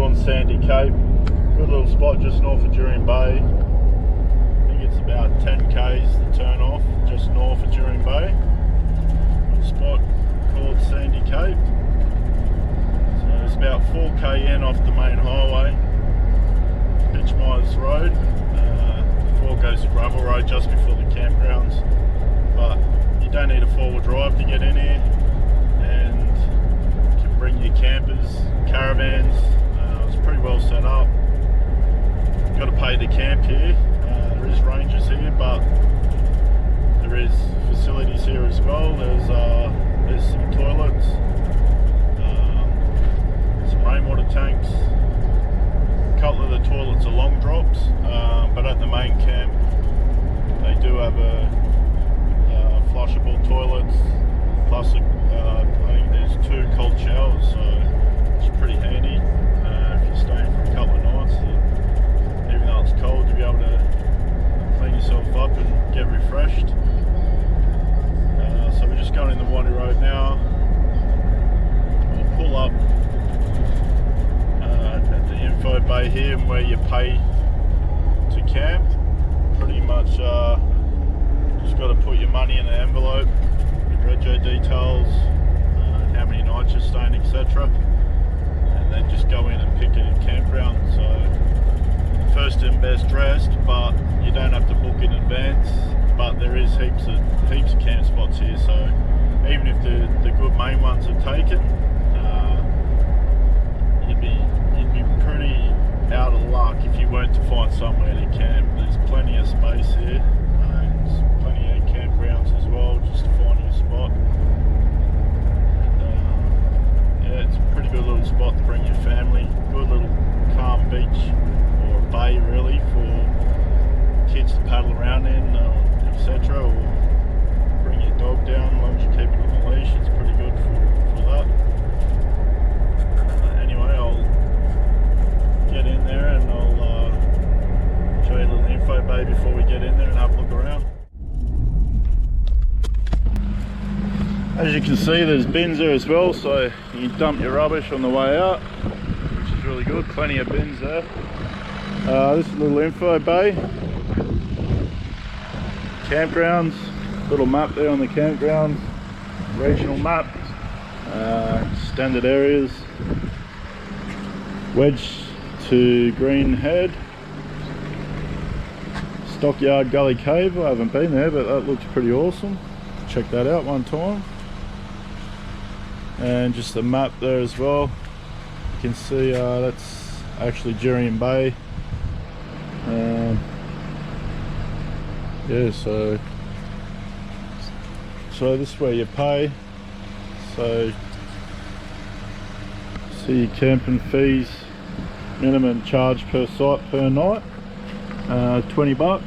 on Sandy Cape. Good little spot just north of Jurien Bay. I think it's about 10 k's the turn off, just north of Jurien Bay. A spot called Sandy Cape. So it's about 4k in off the main highway, Pitchmires Road. Before it goes to gravel road just before the campgrounds. But you don't need a four-wheel drive to get in here, and you can bring your campers, caravans. It's pretty well set up. Got to pay to camp here. There is rangers here, but there is facilities here as well. There's some toilets, some rainwater tanks. A couple of the toilets are long drops, but at the main camp they do have flushable toilets, plus I think there's 2 cold showers, so it's pretty handy if you're staying for a couple of nights. Even though it's cold, you'll be able to clean yourself up and get refreshed. So we're just going in the Waddy Road now. We'll pull up at the info bay here where you pay to camp. Pretty much just got to put your money in an envelope, your rego details, how many nights you're staying, etc. And then just go in and pick a campground. So first and best dressed, but you don't have to book in advance. But there is heaps of camp spots here, so even if the good main ones are taken, you'd be pretty out of luck if you weren't to find somewhere to camp. There's plenty of space here. There's plenty of campgrounds as well, just to find your spot. And, yeah, it's a pretty good little spot to bring your family. Good little calm beach, or a bay really, for kids to paddle around in, etc. Or bring your dog down as long as you keep it on the leash. It's pretty good for that. Anyway, I'll get in there and I'll show you a little info bay before we get in there and have a look around. As you can see, there's bins there as well, so you can dump your rubbish on the way out, which is really good. Plenty of bins there. This is a little info bay. Campgrounds, little map there on the campgrounds, regional map, standard areas, Wedge to Green Head, Stockyard Gully Cave. I haven't been there, but that looks pretty awesome. Check that out one time. And just a map there as well. You can see that's actually Jurien Bay. Yeah, so this is where you pay. So see your camping fees, minimum charge per site per night, $20.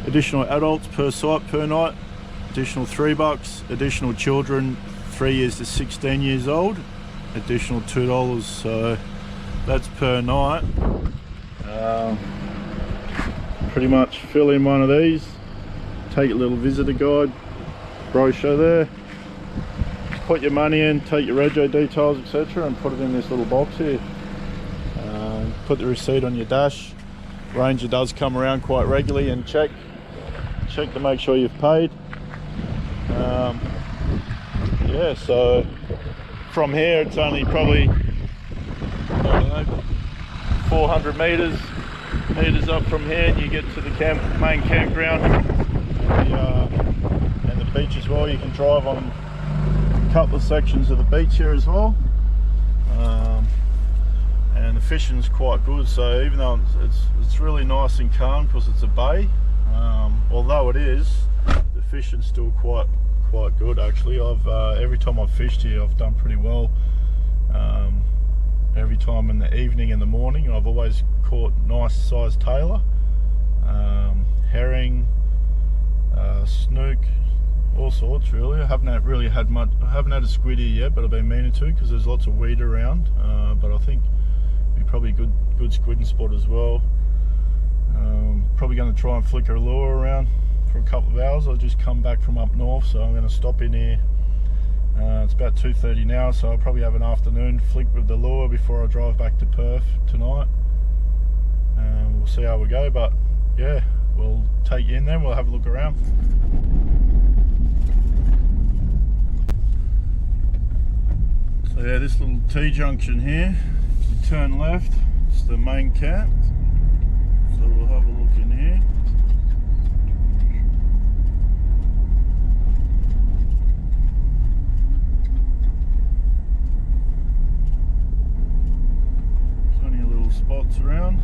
Additional adults per site per night, additional $3. Additional children 3 years to 16 years old, additional $2. So that's per night. Pretty much fill in one of these, take a little visitor guide brochure there, put your money in, take your rego details, etc., and put it in this little box here. Put the receipt on your dash. Ranger does come around quite regularly and check to make sure you've paid. Yeah, so from here it's only probably, I don't know, 400 meters up from here, and you get to the main campground and the beach as well. You can drive on a couple of sections of the beach here as well, and the fishing's quite good. So even though it's really nice and calm because it's a bay, although it is, the fishing's still quite good actually. Every time I've fished here, I've done pretty well. Every time in the evening and the morning, I've always caught nice sized tailor, herring, snook, all sorts really. I haven't had a squid here yet, but I've been meaning to because there's lots of weed around. But I think it'd be probably a good squidding spot as well. Probably going to try and flicker a lure around for a couple of hours. I've just come back from up north, so I'm going to stop in here It's about 2:30 now, so I'll probably have an afternoon flick with the lure before I drive back to Perth tonight. We'll see how we go, but yeah, we'll take you in then, we'll have a look around. So yeah, this little T-junction here, if you turn left, it's the main camp. So we'll have a look in here. Plenty of little spots around,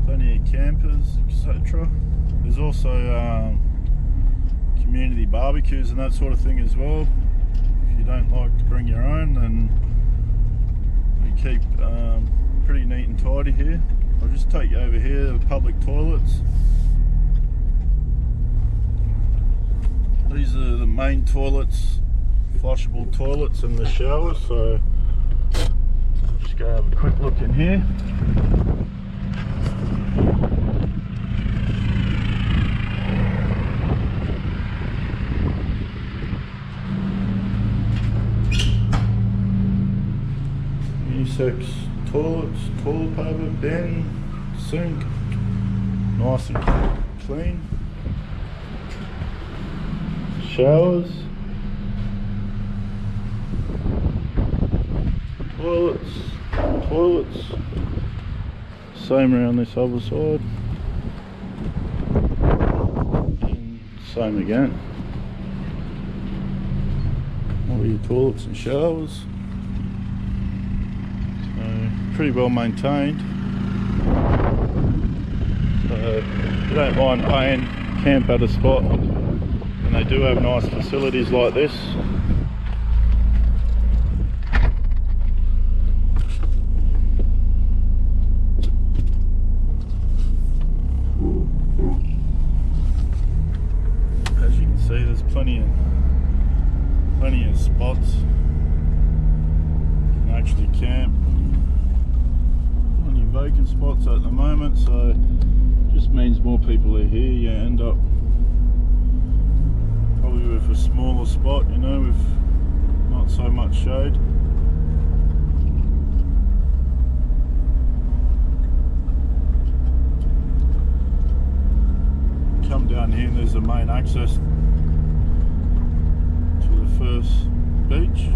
plenty of campers, etc. There's also community barbecues and that sort of thing as well. If you don't like to bring your own, then we keep pretty neat and tidy here. I'll just take you over here, the public toilets. These are the main toilets, flushable toilets and the showers, so just go have a quick look in here. Unisex toilets, toilet paper, bin, sink, nice and clean. Showers, toilets, same around this other side, and same again. All your toilets and showers. Pretty well maintained. So if you don't mind paying, camp at a spot, and they do have nice facilities like this. As you can see, there's plenty of spots you can actually camp. Vacant spots at the moment, so just means more people are here. You end up probably with a smaller spot, you know, with not so much shade. Come down here and there's the main access to the first beach.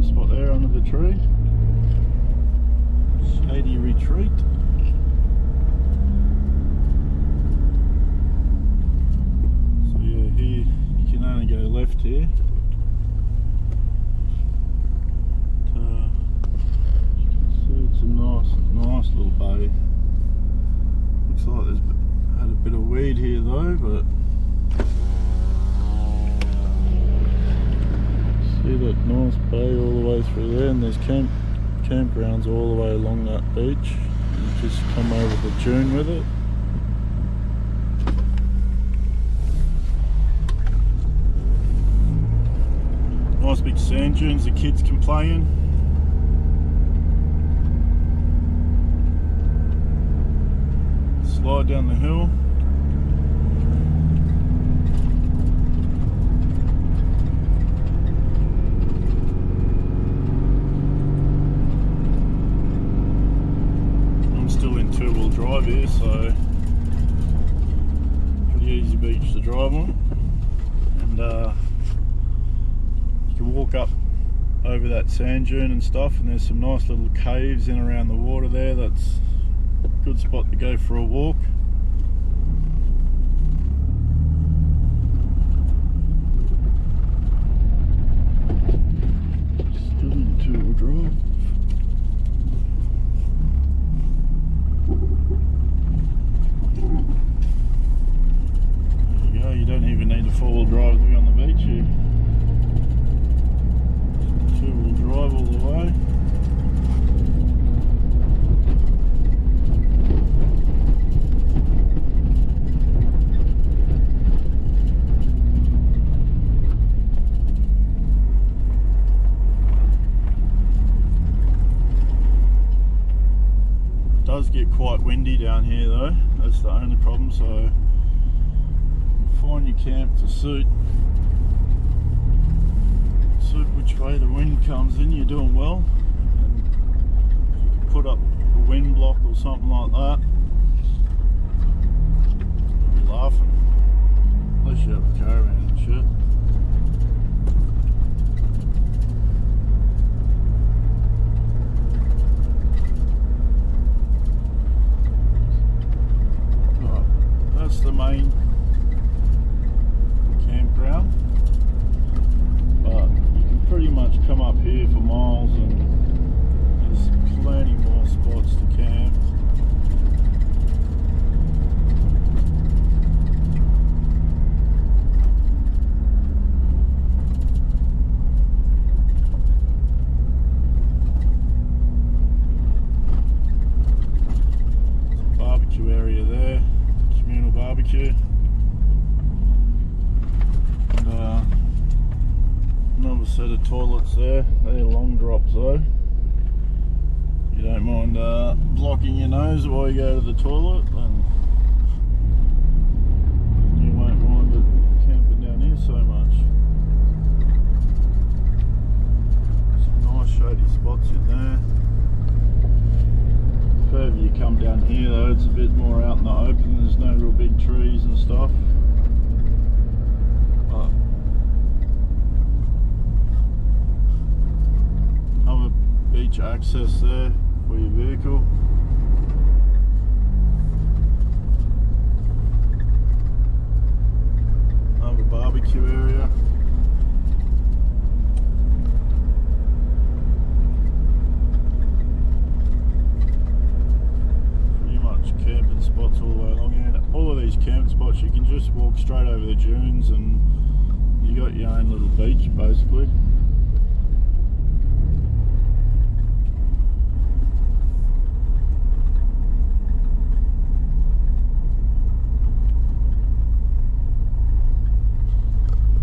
Spot there under the tree. Shady retreat. So yeah, here you can only go left here. You can see it's a nice little bay. Looks like there's had a bit of weed here though, but see that nice bay all the way through there, and there's campgrounds all the way along that beach. You just come over the dune with it. Nice big sand dunes the kids can play in. Slide down the hill. Two-wheel drive here, so pretty easy beach to drive on, and you can walk up over that sand dune and stuff, and there's some nice little caves in around the water there. That's a good spot to go for a walk. Still in two-wheel drive. You don't even need a four-wheel drive to be on the beach. You two-wheel drive all the way. does get quite windy down here though, that's the only problem, so find your camp to suit which way the wind comes in, you're doing well. And if you can put up a wind block or something like that, you'll be laughing, unless you have a caravan and shit. That's the main campground, but you can pretty much come up here for miles and there's plenty more spots to camp. There's a barbecue area there. Communal barbecue, and another set of toilets there. They're long drops though. You don't mind blocking your nose while you go to the toilet, and you won't mind it camping down here so much. Some nice shady spots in there. Further you come down here though, it's a bit more out in the open, there's no real big trees and stuff. But other beach access there for your vehicle. Another barbecue area. Camping spots all the way along here. All of these camping spots you can just walk straight over the dunes and you got your own little beach basically.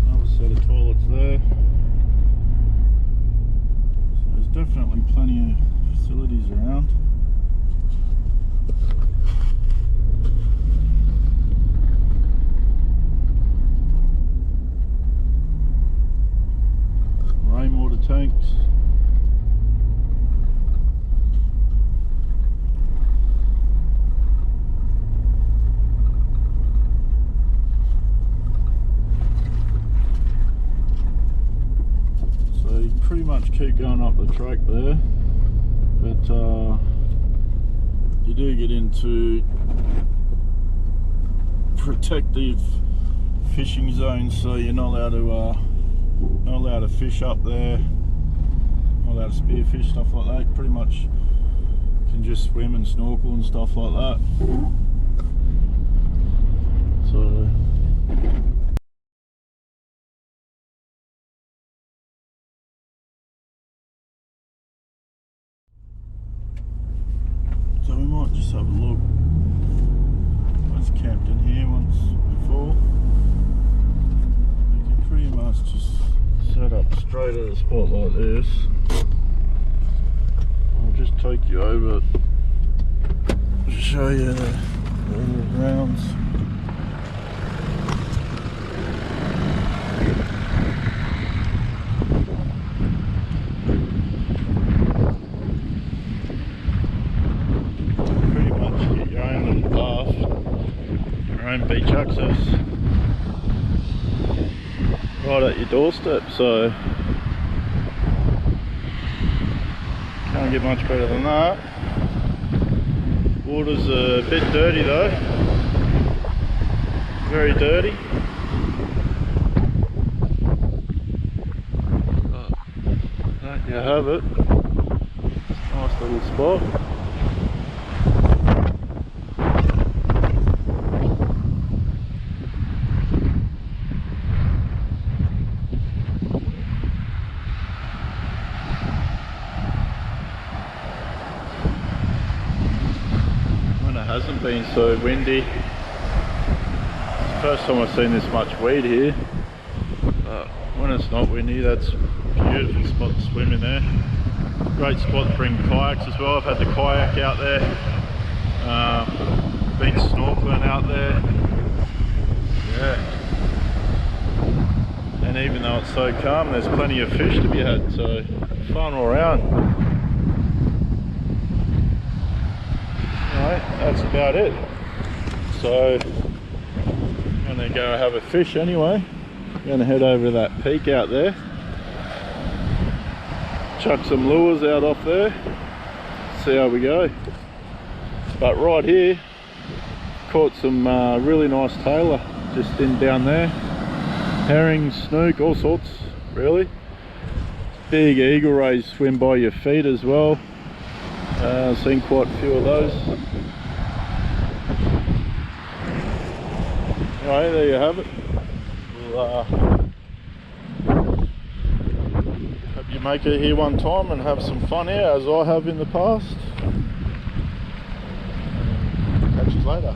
Another set of toilets there. So there's definitely plenty of facilities around. Rainwater tanks. So you pretty much keep going up the track there, but you do get into protective fishing zones, so you're not allowed to fish up there, not allowed to spearfish, stuff like that. You pretty much can just swim and snorkel and stuff like that. So we might just have a look. I was camped in here once before. You can pretty much just set up straight at a spot like this. I'll just take you over to show you the little grounds. Pretty much get your own little path, your own beach access right at your doorstep, so can't get much better than that. Water's a bit dirty though, very dirty. But there you have it, nice little spot. Hasn't been so windy. It's the first time I've seen this much weed here. But when it's not windy, that's a beautiful spot to swim in there. Great spot to bring kayaks as well. I've had the kayak out there Auckland out there. Yeah. And even though it's so calm, there's plenty of fish to be had, so fun all around. Alright, that's about it. So I'm gonna go have a fish anyway. I'm gonna head over to that peak out there. Chuck some lures out off there. See how we go. But right here, caught some really nice tailor just in down there. Herring, snook, all sorts, really. Big eagle rays swim by your feet as well. I've seen quite a few of those. Anyway, there you have it. We'll hope you make it here one time and have some fun here, as I have in the past. Catch you later.